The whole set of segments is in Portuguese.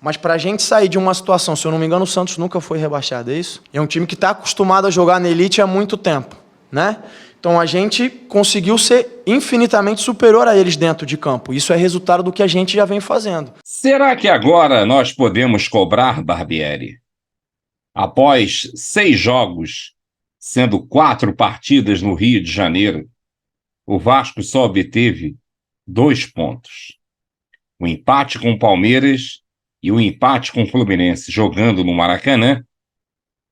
Mas para a gente sair de uma situação, se eu não me engano, o Santos nunca foi rebaixado, é isso? É um time que está acostumado a jogar na elite há muito tempo, né? Então a gente conseguiu ser infinitamente superior a eles dentro de campo. Isso é resultado do que a gente já vem fazendo. Será que agora nós podemos cobrar, Barbieri? Após 6 jogos, sendo 4 partidas no Rio de Janeiro, o Vasco só obteve 2 pontos. O empate com o Palmeiras e o empate com o Fluminense jogando no Maracanã,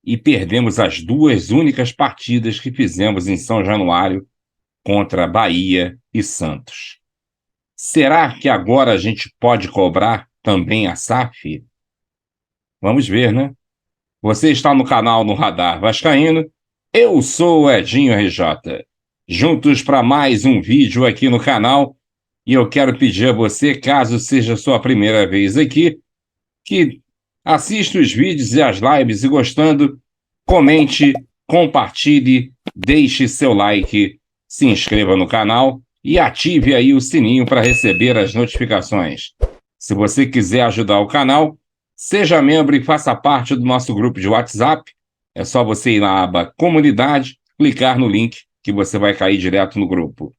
e perdemos as 2 únicas partidas que fizemos em São Januário contra Bahia e Santos. Será que agora a gente pode cobrar também a SAF? Vamos ver, né? Você está no canal No Radar Vascaíno. Eu sou o Edinho RJ. Juntos para mais um vídeo aqui no canal. E eu quero pedir a você, caso seja a sua primeira vez aqui, que assista os vídeos e as lives e gostando, comente, compartilhe, deixe seu like, se inscreva no canal e ative aí o sininho para receber as notificações. Se você quiser ajudar o canal, seja membro e faça parte do nosso grupo de WhatsApp. É só você ir na aba Comunidade, clicar no link que você vai cair direto no grupo.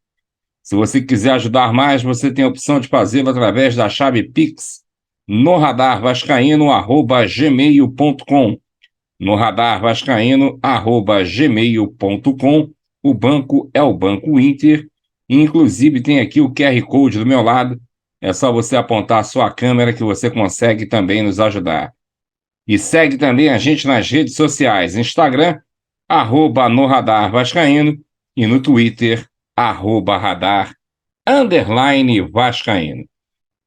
Se você quiser ajudar mais, você tem a opção de fazê-lo através da chave Pix no radarvascaíno@gmail.com. No radarvascaíno@gmail.com. O banco é o Banco Inter. E, inclusive, tem aqui o QR Code do meu lado. É só você apontar a sua câmera que você consegue também nos ajudar. E segue também a gente nas redes sociais. Instagram, @no Radar Vascaíno. E no Twitter, @radar_Vascaíno.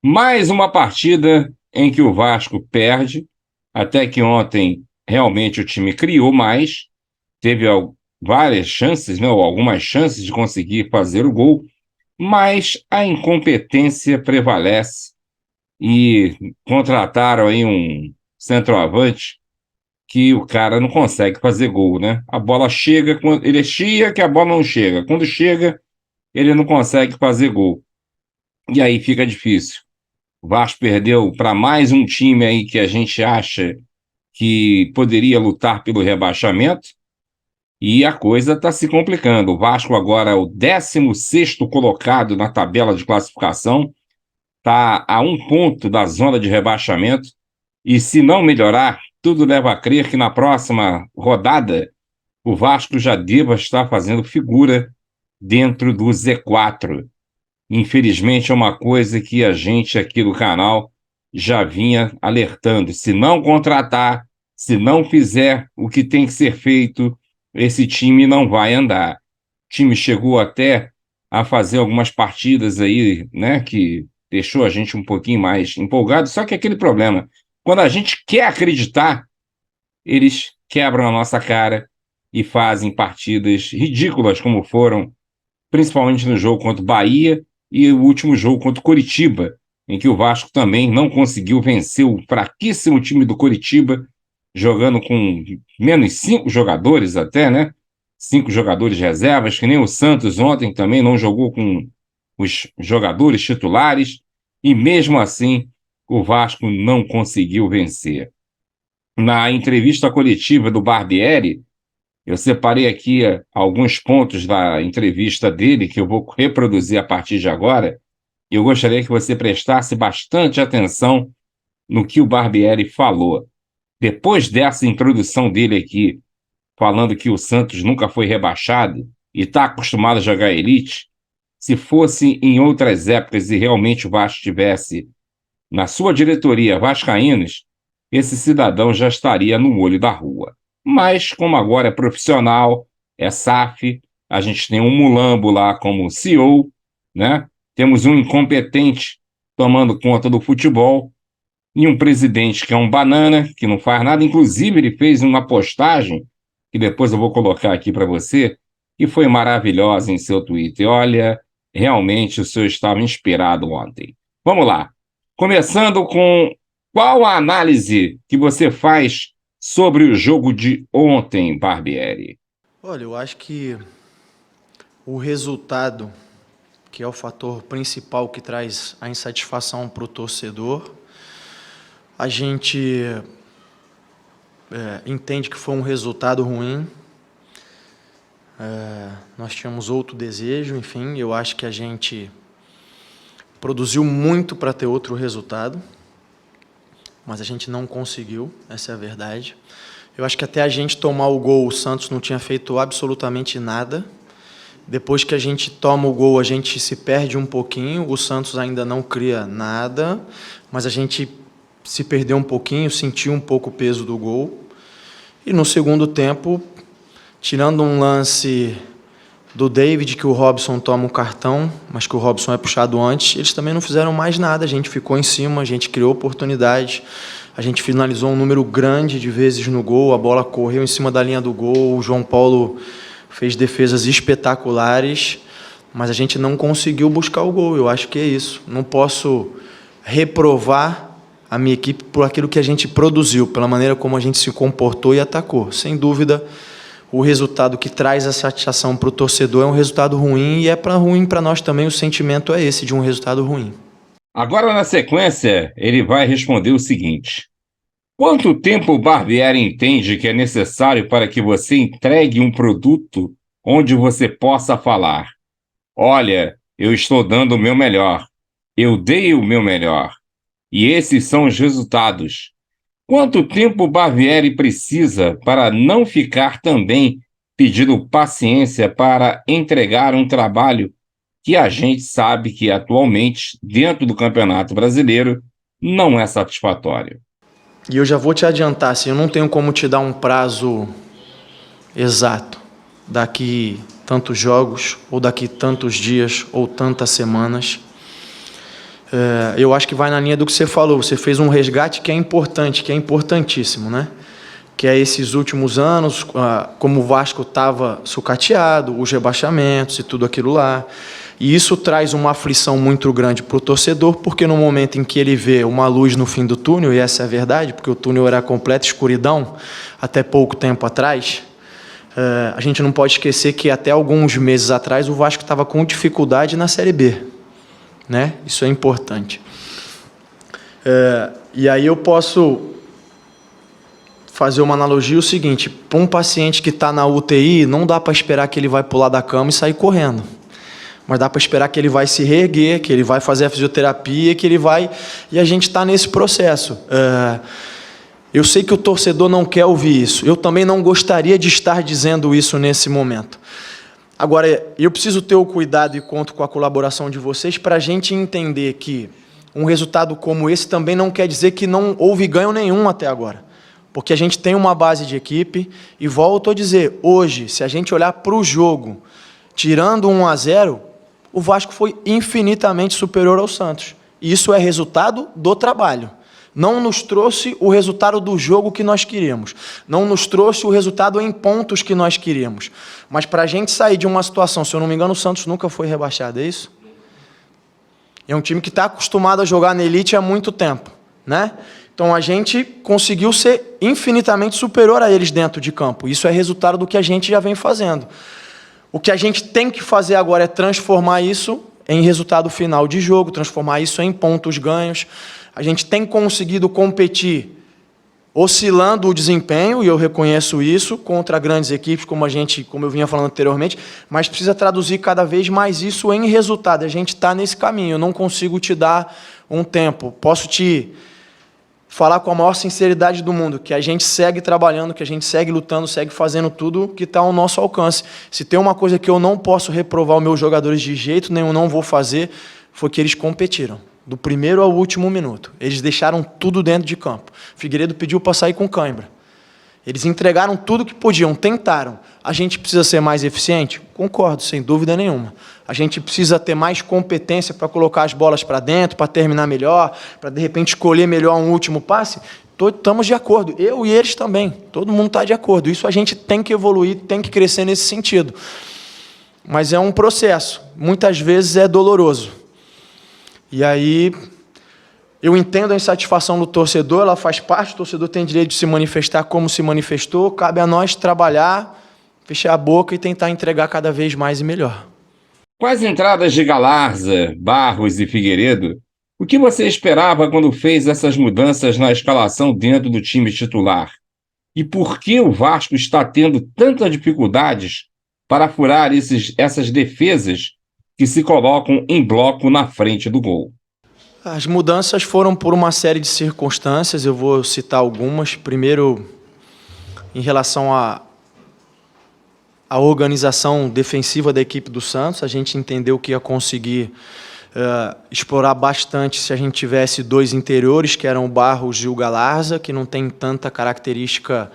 Mais uma partida em que o Vasco perde. Até que ontem, realmente, o time criou mais. Teve várias chances, né, ou algumas chances de conseguir fazer o gol. Mas a incompetência prevalece. E contrataram aí um centroavante que o cara não consegue fazer gol, né? A bola chega, ele chia que a bola não chega. Quando chega, ele não consegue fazer gol. E aí fica difícil. O Vasco perdeu para mais um time aí que a gente acha que poderia lutar pelo rebaixamento, e a coisa está se complicando. O Vasco agora é o 16º colocado na tabela de classificação, está a 1 ponto da zona de rebaixamento, e se não melhorar, tudo leva a crer que na próxima rodada o Vasco já deva estar fazendo figura dentro do Z4. Infelizmente é uma coisa que a gente aqui do canal já vinha alertando. Se não contratar, se não fizer o que tem que ser feito, esse time não vai andar. O time chegou até a fazer algumas partidas aí, né, que deixou a gente um pouquinho mais empolgado, só que aquele problema, quando a gente quer acreditar, eles quebram a nossa cara e fazem partidas ridículas como foram, principalmente no jogo contra o Bahia e o último jogo contra o Coritiba, em que o Vasco também não conseguiu vencer o fraquíssimo time do Coritiba, jogando com menos 5 jogadores até, né? 5 jogadores reservas, que nem o Santos ontem também não jogou com os jogadores titulares, e mesmo assim o Vasco não conseguiu vencer. Na entrevista coletiva do Barbieri, eu separei aqui alguns pontos da entrevista dele que eu vou reproduzir a partir de agora, e eu gostaria que você prestasse bastante atenção no que o Barbieri falou. Depois dessa introdução dele aqui, falando que o Santos nunca foi rebaixado e está acostumado a jogar elite, se fosse em outras épocas e realmente o Vasco tivesse na sua diretoria vascaínos, esse cidadão já estaria no olho da rua. Mas, como agora é profissional, é SAF, a gente tem um mulambo lá como CEO, né? Temos um incompetente tomando conta do futebol e um presidente que é um banana, que não faz nada. Inclusive, ele fez uma postagem, que depois eu vou colocar aqui para você, que foi maravilhosa em seu Twitter. Olha, realmente o senhor estava inspirado ontem. Vamos lá. Começando com qual a análise que você faz sobre o jogo de ontem, Barbieri? Olha, eu acho que o resultado, que é o fator principal que traz a insatisfação para o torcedor, A gente entende que foi um resultado ruim. Nós tínhamos outro desejo, enfim, eu acho que a gente produziu muito para ter outro resultado, mas a gente não conseguiu, essa é a verdade. Eu acho que até a gente tomar o gol, o Santos não tinha feito absolutamente nada. Depois que a gente toma o gol, a gente se perde um pouquinho, o Santos ainda não cria nada, mas a gente se perdeu um pouquinho, sentiu um pouco o peso do gol. E no segundo tempo, tirando um lance do David, que o Robson toma um cartão, mas que o Robson é puxado antes, eles também não fizeram mais nada, a gente ficou em cima, a gente criou oportunidades, a gente finalizou um número grande de vezes no gol, a bola correu em cima da linha do gol, o João Paulo fez defesas espetaculares, mas a gente não conseguiu buscar o gol. Eu acho que é isso. Não posso reprovar a minha equipe por aquilo que a gente produziu, pela maneira como a gente se comportou e atacou. Sem dúvida, o resultado que traz a satisfação para o torcedor é um resultado ruim, e ruim para nós também, o sentimento é esse, de um resultado ruim. Agora, na sequência, ele vai responder o seguinte: quanto tempo o Barbieri entende que é necessário para que você entregue um produto onde você possa falar: olha, eu estou dando o meu melhor, eu dei o meu melhor, e esses são os resultados? Quanto tempo o Barbieri precisa para não ficar também pedindo paciência para entregar um trabalho que a gente sabe que atualmente, dentro do Campeonato Brasileiro, não é satisfatório? E eu já vou te adiantar, assim, eu não tenho como te dar um prazo exato, daqui tantos jogos, ou daqui tantos dias, ou tantas semanas. Eu acho que vai na linha do que você falou, você fez um resgate que é importante, que é importantíssimo, né? Que é esses últimos anos, como o Vasco estava sucateado, os rebaixamentos e tudo aquilo lá. E isso traz uma aflição muito grande para o torcedor, porque no momento em que ele vê uma luz no fim do túnel, e essa é a verdade, porque o túnel era completa escuridão até pouco tempo atrás, a gente não pode esquecer que até alguns meses atrás o Vasco estava com dificuldade na Série B, né? Isso é importante. E aí eu posso fazer uma analogia o seguinte: para um paciente que está na UTI, não dá para esperar que ele vai pular da cama e sair correndo, mas dá para esperar que ele vai se reerguer, que ele vai fazer a fisioterapia, que ele vai... E a gente está nesse processo. Eu sei que o torcedor não quer ouvir isso, eu também não gostaria de estar dizendo isso nesse momento. Agora, eu preciso ter o cuidado e conto com a colaboração de vocês para a gente entender que um resultado como esse também não quer dizer que não houve ganho nenhum até agora. Porque a gente tem uma base de equipe, e volto a dizer, hoje, se a gente olhar para o jogo, tirando 1-0, o Vasco foi infinitamente superior ao Santos. E isso é resultado do trabalho. Não nos trouxe o resultado do jogo que nós queríamos. Não nos trouxe o resultado em pontos que nós queríamos. Mas para a gente sair de uma situação, se eu não me engano, o Santos nunca foi rebaixado, é isso? É um time que está acostumado a jogar na elite há muito tempo, né? Então a gente conseguiu ser infinitamente superior a eles dentro de campo. Isso é resultado do que a gente já vem fazendo. O que a gente tem que fazer agora é transformar isso em resultado final de jogo, transformar isso em pontos ganhos. A gente tem conseguido competir oscilando o desempenho, e eu reconheço isso, contra grandes equipes, como eu vinha falando anteriormente, mas precisa traduzir cada vez mais isso em resultado. A gente está nesse caminho, eu não consigo te dar um tempo. Posso te falar com a maior sinceridade do mundo, que a gente segue trabalhando, que a gente segue lutando, segue fazendo tudo que está ao nosso alcance. Se tem uma coisa que eu não posso reprovar os meus jogadores de jeito nenhum, não vou fazer, foi que eles competiram. Do primeiro ao último minuto. Eles deixaram tudo dentro de campo. Figueiredo pediu para sair com cãibra. Eles entregaram tudo que podiam, tentaram. A gente precisa ser mais eficiente? Concordo, sem dúvida nenhuma. A gente precisa ter mais competência para colocar as bolas para dentro, para terminar melhor, para, de repente, escolher melhor um último passe? Estamos de acordo. Eu e eles também. Todo mundo está de acordo. Isso a gente tem que evoluir, tem que crescer nesse sentido. Mas é um processo. Muitas vezes é doloroso. E aí, eu entendo a insatisfação do torcedor, ela faz parte, o torcedor tem direito de se manifestar como se manifestou, cabe a nós trabalhar, fechar a boca e tentar entregar cada vez mais e melhor. Com as entradas de Galarza, Barros e Figueiredo, O que você esperava quando fez essas mudanças na escalação dentro do time titular? E por que o Vasco está tendo tantas dificuldades para furar essas defesas que se colocam em bloco na frente do gol? As mudanças foram por uma série de circunstâncias, eu vou citar algumas. Primeiro, em relação à organização defensiva da equipe do Santos, a gente entendeu que ia conseguir explorar bastante se a gente tivesse dois interiores, que eram o Barros e o Galarza, que não tem tanta característica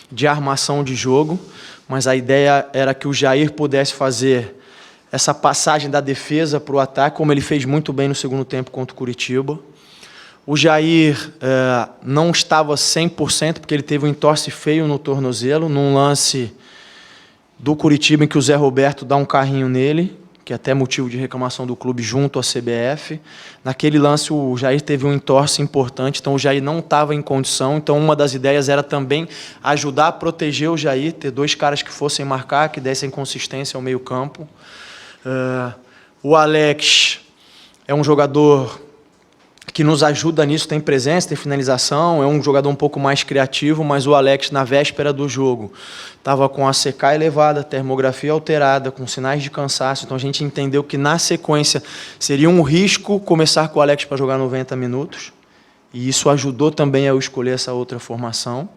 de armação de jogo, mas a ideia era que o Jair pudesse fazer essa passagem da defesa para o ataque, como ele fez muito bem no segundo tempo contra o Curitiba. O Jair não estava 100%, porque ele teve um entorse feio no tornozelo, num lance do Curitiba em que o Zé Roberto dá um carrinho nele, que é até motivo de reclamação do clube junto à CBF. Naquele lance o Jair teve um entorse importante, então o Jair não estava em condição, então uma das ideias era também ajudar a proteger o Jair, ter dois caras que fossem marcar, que dessem consistência ao meio campo. O Alex é um jogador que nos ajuda nisso, tem presença, tem finalização, é um jogador um pouco mais criativo, mas o Alex, na véspera do jogo, estava com a CK elevada, termografia alterada, com sinais de cansaço, então a gente entendeu que na sequência seria um risco começar com o Alex para jogar 90 minutos, e isso ajudou também a eu escolher essa outra formação.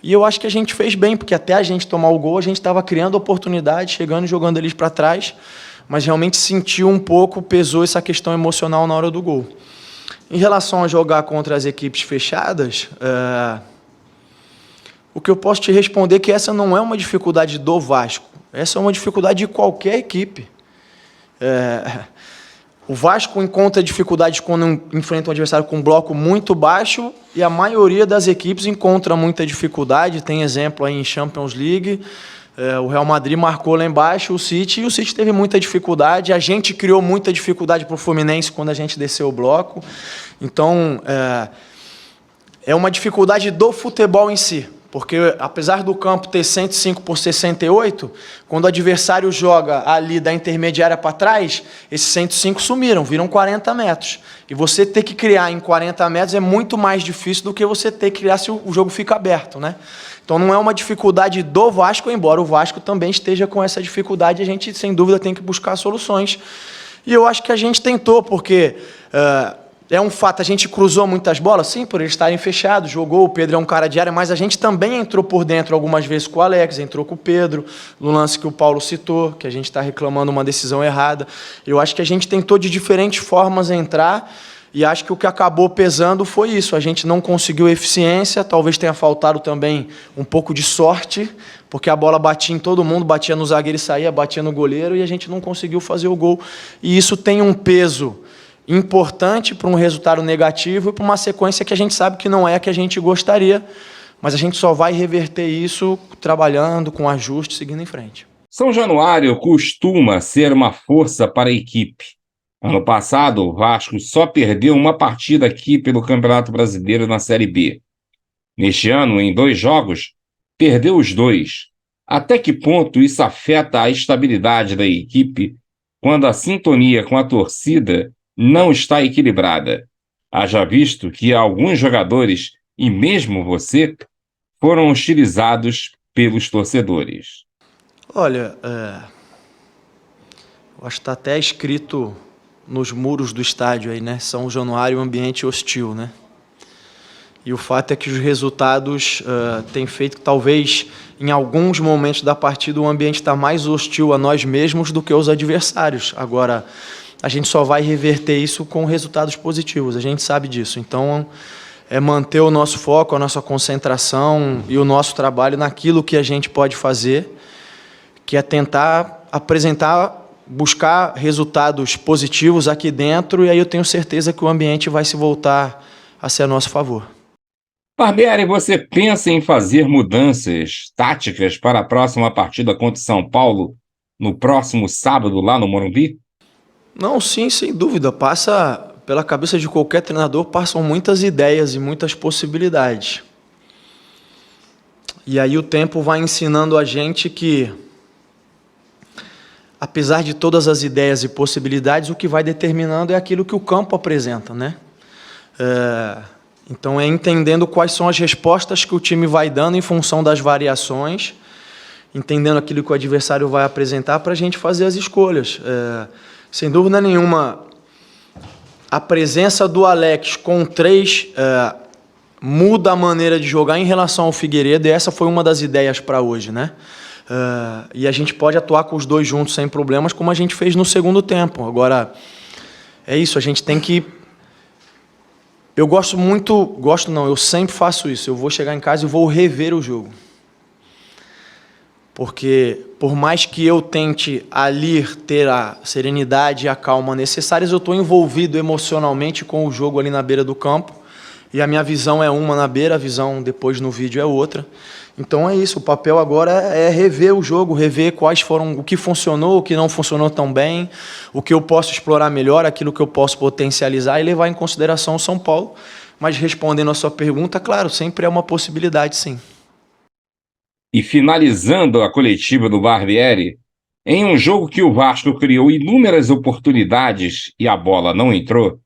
E eu acho que a gente fez bem, porque até a gente tomar o gol, a gente estava criando oportunidade, chegando e jogando eles para trás, mas realmente sentiu um pouco, pesou essa questão emocional na hora do gol. Em relação a jogar contra as equipes fechadas, o que eu posso te responder é que essa não é uma dificuldade do Vasco, essa é uma dificuldade de qualquer equipe. O Vasco encontra dificuldades quando enfrenta um adversário com um bloco muito baixo e a maioria das equipes encontra muita dificuldade. Tem exemplo aí em Champions League, o Real Madrid marcou lá embaixo, e o City teve muita dificuldade. A gente criou muita dificuldade para o Fluminense quando a gente desceu o bloco. Então, é uma dificuldade do futebol em si. Porque, apesar do campo ter 105 por 68, quando o adversário joga ali da intermediária para trás, esses 105 sumiram, viram 40 metros. E você ter que criar em 40 metros é muito mais difícil do que você ter que criar se o jogo fica aberto, né? Então não é uma dificuldade do Vasco, embora o Vasco também esteja com essa dificuldade, a gente, sem dúvida, tem que buscar soluções. E eu acho que a gente tentou, porque... é um fato, a gente cruzou muitas bolas, sim, por eles estarem fechados, jogou, o Pedro é um cara de área, mas a gente também entrou por dentro algumas vezes com o Alex, entrou com o Pedro, no lance que o Paulo citou, que a gente está reclamando uma decisão errada. Eu acho que a gente tentou de diferentes formas entrar, e acho que o que acabou pesando foi isso, a gente não conseguiu eficiência, talvez tenha faltado também um pouco de sorte, porque a bola batia em todo mundo, batia no zagueiro e saía, batia no goleiro, e a gente não conseguiu fazer o gol. E isso tem um peso importante para um resultado negativo e para uma sequência que a gente sabe que não é a que a gente gostaria, mas a gente só vai reverter isso trabalhando com ajuste, seguindo em frente. São Januário costuma ser uma força para a equipe. Ano passado, o Vasco só perdeu uma partida aqui pelo Campeonato Brasileiro na Série B. Neste ano, em 2 jogos, perdeu os 2. Até que ponto isso afeta a estabilidade da equipe quando a sintonia com a torcida não está equilibrada? Haja visto que alguns jogadores, e mesmo você, foram hostilizados pelos torcedores. Olha, eu acho que está até escrito nos muros do estádio aí, né? São Januário, um ambiente hostil, né? E o fato é que os resultados têm feito que talvez em alguns momentos da partida o ambiente está mais hostil a nós mesmos do que aos adversários. Agora, a gente só vai reverter isso com resultados positivos, a gente sabe disso. Então, é manter o nosso foco, a nossa concentração e o nosso trabalho naquilo que a gente pode fazer, que é tentar apresentar, buscar resultados positivos aqui dentro, e aí eu tenho certeza que o ambiente vai se voltar a ser a nosso favor. Barbieri, você pensa em fazer mudanças táticas para a próxima partida contra o São Paulo no próximo sábado lá no Morumbi? Não, sim, sem dúvida. Passa pela cabeça de qualquer treinador, passam muitas ideias e muitas possibilidades. E aí o tempo vai ensinando a gente que apesar de todas as ideias e possibilidades, o que vai determinando é aquilo que o campo apresenta, né? Então é entendendo quais são as respostas que o time vai dando em função das variações, entendendo aquilo que o adversário vai apresentar para a gente fazer as escolhas. Sem dúvida nenhuma, a presença do Alex com 3 muda a maneira de jogar em relação ao Figueiredo, e essa foi uma das ideias para hoje, né? E a gente pode atuar com os dois juntos sem problemas, como a gente fez no segundo tempo. Agora, é isso, a gente tem que... Eu eu sempre faço isso. Eu vou chegar em casa e vou rever o jogo. Porque, por mais que eu tente ali ter a serenidade e a calma necessárias, eu estou envolvido emocionalmente com o jogo ali na beira do campo. E a minha visão é uma na beira, a visão depois no vídeo é outra. Então é isso, o papel agora é rever o jogo, rever quais foram, o que funcionou, o que não funcionou tão bem, o que eu posso explorar melhor, aquilo que eu posso potencializar e levar em consideração o São Paulo. Mas respondendo a sua pergunta, claro, sempre é uma possibilidade, sim. E finalizando a coletiva do Barbieri, em um jogo que o Vasco criou inúmeras oportunidades e a bola não entrou,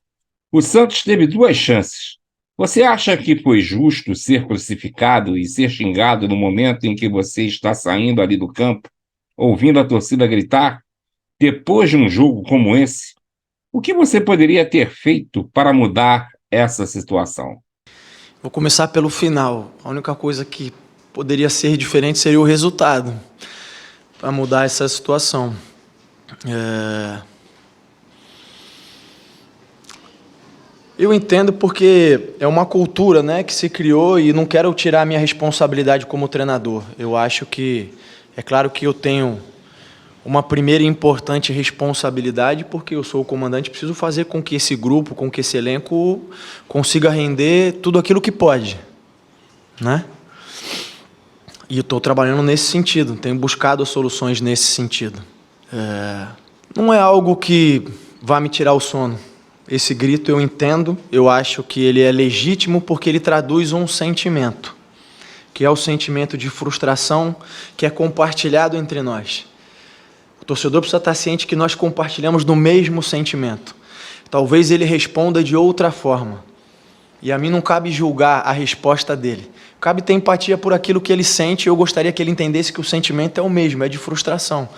o Santos teve 2 chances. Você acha que foi justo ser crucificado e ser xingado no momento em que você está saindo ali do campo, ouvindo a torcida gritar, depois de um jogo como esse? O que você poderia ter feito para mudar essa situação? Vou começar pelo final. A única coisa que poderia ser diferente seria o resultado para mudar essa situação. Eu entendo porque é uma cultura, né, que se criou e não quero tirar a minha responsabilidade como treinador. Eu acho que, é claro que eu tenho uma primeira e importante responsabilidade, porque eu sou o comandante, preciso fazer com que esse grupo, com que esse elenco consiga render tudo aquilo que pode, né? E eu estou trabalhando nesse sentido, tenho buscado soluções nesse sentido. Não é algo que vá me tirar o sono. Esse grito eu entendo, eu acho que ele é legítimo porque ele traduz um sentimento, que é o sentimento de frustração que é compartilhado entre nós. O torcedor precisa estar ciente que nós compartilhamos do mesmo sentimento. Talvez ele responda de outra forma. E a mim não cabe julgar a resposta dele. Cabe ter empatia por aquilo que ele sente, e eu gostaria que ele entendesse que o sentimento é o mesmo, é de frustração.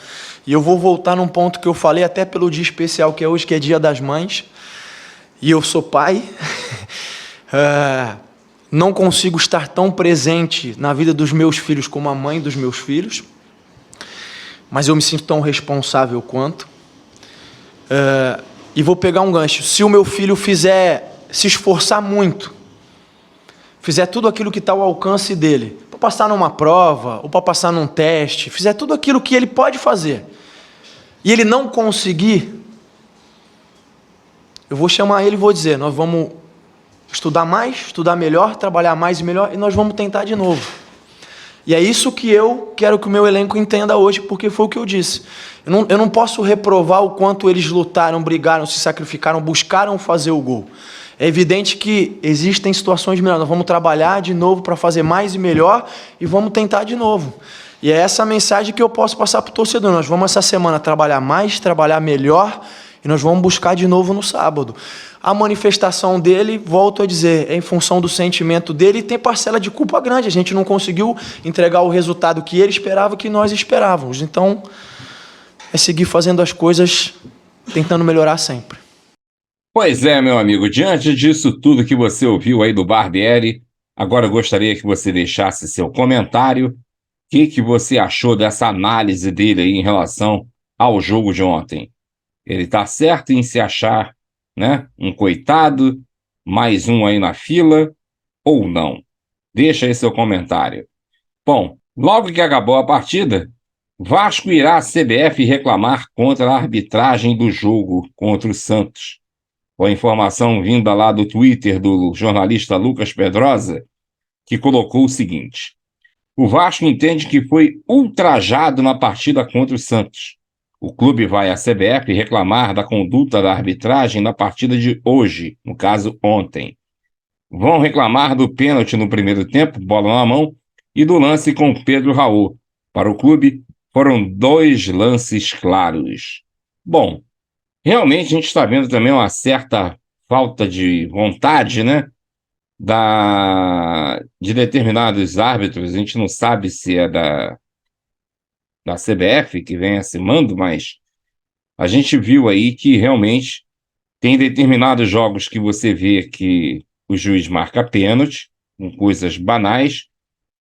E eu vou voltar num ponto que eu falei até pelo dia especial que é hoje, que é Dia das Mães, e eu sou pai. Não consigo estar tão presente na vida dos meus filhos como a mãe dos meus filhos, mas eu me sinto tão responsável quanto. E vou pegar um gancho. Se o meu filho se esforçar muito, fizer tudo aquilo que está ao alcance dele, para passar numa prova, ou para passar num teste, fizer tudo aquilo que ele pode fazer, e ele não conseguir, eu vou chamar ele e vou dizer, nós vamos estudar mais, estudar melhor, trabalhar mais e melhor, e nós vamos tentar de novo. E é isso que eu quero que o meu elenco entenda hoje, porque foi o que eu disse. Eu não posso reprovar o quanto eles lutaram, brigaram, se sacrificaram, buscaram fazer o gol. É evidente que existem situações melhores. Nós vamos trabalhar de novo para fazer mais e melhor e vamos tentar de novo. E é essa mensagem que eu posso passar para o torcedor. Nós vamos essa semana trabalhar mais, trabalhar melhor e nós vamos buscar de novo no sábado. A manifestação dele, volto a dizer, é em função do sentimento dele e tem parcela de culpa grande. A gente não conseguiu entregar o resultado que ele esperava, que nós esperávamos. Então, é seguir fazendo as coisas, tentando melhorar sempre. Pois é, meu amigo, diante disso tudo que você ouviu aí do Barbieri, agora eu gostaria que você deixasse seu comentário. O que você achou dessa análise dele aí em relação ao jogo de ontem? Ele está certo em se achar, né, um coitado, mais um aí na fila, ou não? Deixa aí seu comentário. Bom, logo que acabou a partida, Vasco irá à CBF reclamar contra a arbitragem do jogo contra o Santos. Com a informação vinda lá do Twitter do jornalista Lucas Pedrosa, que colocou o seguinte: o Vasco entende que foi ultrajado na partida contra o Santos. O clube vai à CBF reclamar da conduta da arbitragem na partida de hoje, no caso ontem. Vão reclamar do pênalti no primeiro tempo, bola na mão, e do lance com Pedro Raul. Para o clube, Foram 2 lances claros. Bom, realmente a gente está vendo também uma certa falta de vontade, né? De determinados árbitros. A gente não sabe se é da CBF que vem acimando, mas a gente viu aí que realmente tem determinados jogos que você vê que o juiz marca pênalti, com coisas banais,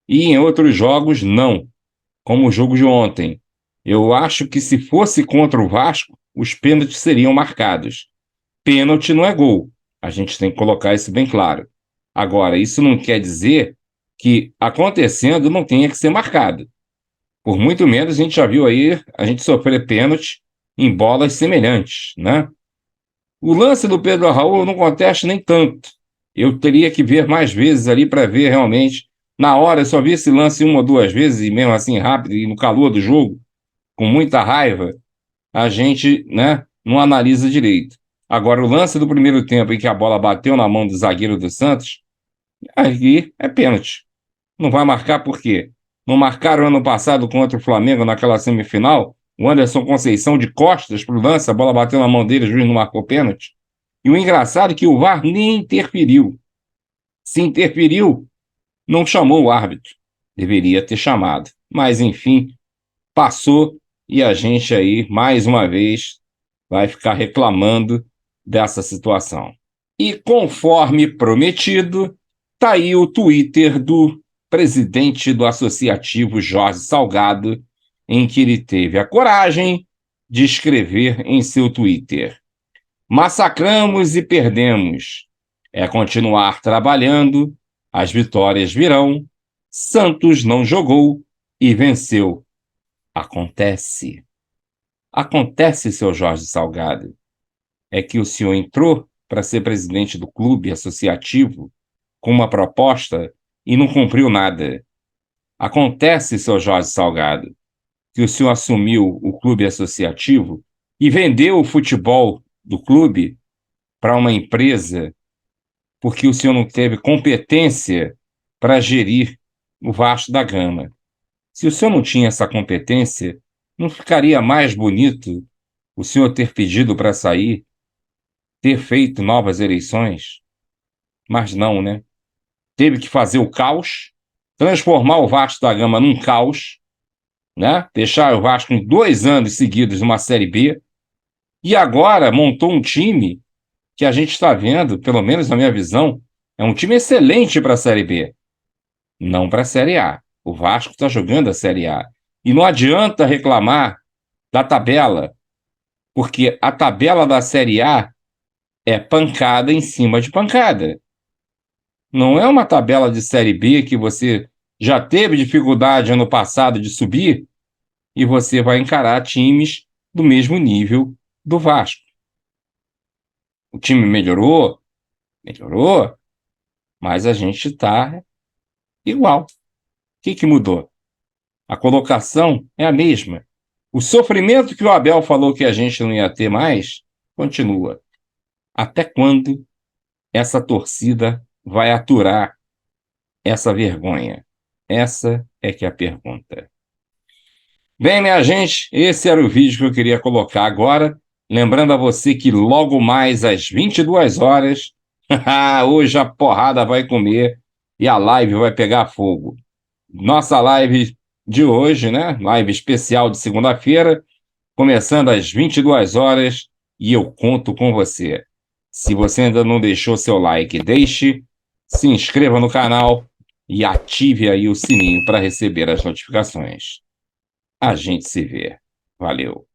e em outros jogos não, como o jogo de ontem. Eu acho que se fosse contra o Vasco, os pênaltis seriam marcados. Pênalti não é gol. A gente tem que colocar isso bem claro. Agora, isso não quer dizer que acontecendo não tenha que ser marcado. Por muito menos a gente já viu aí a gente sofrer pênalti em bolas semelhantes, né? O lance do Pedro Raul eu não contesto nem tanto. Eu teria que ver mais vezes ali para ver realmente. Na hora eu só vi esse lance 1 ou 2 vezes e mesmo assim rápido e no calor do jogo, com muita raiva, a gente, né, não analisa direito. Agora, o lance do primeiro tempo em que a bola bateu na mão do zagueiro do Santos, aí é pênalti. Não vai marcar por quê? Não marcaram ano passado contra o Flamengo naquela semifinal? O Anderson Conceição de costas para o lance, a bola bateu na mão dele, o juiz não marcou pênalti. E o engraçado é que o VAR nem interferiu. Se interferiu, não chamou o árbitro. Deveria ter chamado. Mas, enfim, passou e a gente aí, mais uma vez, vai ficar reclamando dessa situação. E conforme prometido, tá aí o Twitter do presidente do Associativo Jorge Salgado, em que ele teve a coragem de escrever em seu Twitter: massacramos e perdemos. É continuar trabalhando, as vitórias virão. Santos não jogou e venceu. Acontece. Acontece, seu Jorge Salgado. É que o senhor entrou para ser presidente do clube associativo com uma proposta e não cumpriu nada. Acontece, seu Jorge Salgado, que o senhor assumiu o clube associativo e vendeu o futebol do clube para uma empresa porque o senhor não teve competência para gerir o Vasco da Gama. Se o senhor não tinha essa competência, não ficaria mais bonito o senhor ter pedido para sair, ter feito novas eleições? Mas não, né? Teve que fazer o caos, transformar o Vasco da Gama num caos, né? Deixar o Vasco em 2 anos seguidos numa Série B, e agora montou um time que a gente está vendo, pelo menos na minha visão, é um time excelente para a Série B, não para a Série A. O Vasco está jogando a Série A. E não adianta reclamar da tabela, porque a tabela da Série A é pancada em cima de pancada. Não é uma tabela de Série B que você já teve dificuldade ano passado de subir e você vai encarar times do mesmo nível do Vasco. O time melhorou, mas a gente está igual. O que mudou? A colocação é a mesma. O sofrimento que o Abel falou que a gente não ia ter mais, continua. Até quando essa torcida vai aturar essa vergonha? Essa é que é a pergunta. Bem, minha gente, esse era o vídeo que eu queria colocar agora. Lembrando a você que logo mais às 22 horas, hoje a porrada vai comer e a live vai pegar fogo. Nossa live de hoje, né? Live especial de segunda-feira, começando às 22 horas, e eu conto com você. Se você ainda não deixou seu like, deixe, se inscreva no canal e ative aí o sininho para receber as notificações. A gente se vê. Valeu.